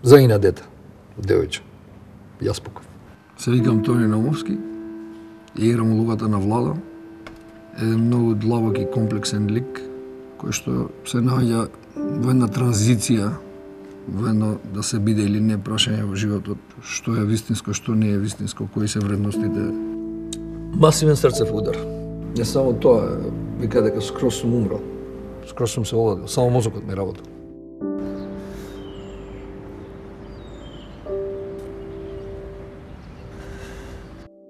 За ина дете, девојче. Јас покав. Се викам Тони Наумовски и играм улогата на Владо, еден многу длабок и комплексен лик, кој што се наоѓа во една транзиција, во едно да се биде или не прашање во животот, што е вистинско, што не е вистинско, кои се вредностите. Масивен срцев удар. Не само тоа, вика дека скроз сум умрал. Скроз сум се оладил, само мозокот ми работи.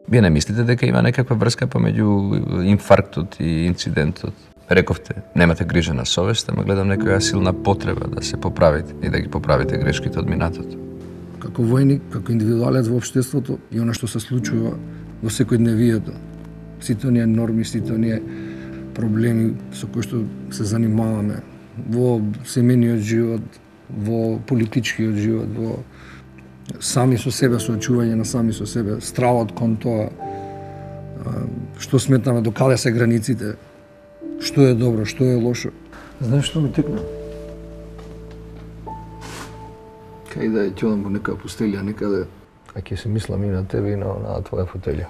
Вие не мислите дека има некаква врска помеѓу инфарктот и инцидентот? Рековте, немате грижа на совест, ама гледам некоја силна потреба да се поправите и да ги поправите грешките од минатото. Како војник, како индивидуалец во општеството и она што се случува во секојдневието. Сите оние норми, сите оние проблеми со кои што се занимаваме во семејниот живот, во политичкиот живот, во сами со себе, соочување на сами со себе, стравот кон тоа, што сметаме, до каде се границите, што е добро, што е лошо. Знаеш што ми текна? Кај да ја ќе одам во некоја пустелја некаде, а ќе се мислам и на тебе и на твоја фотелја.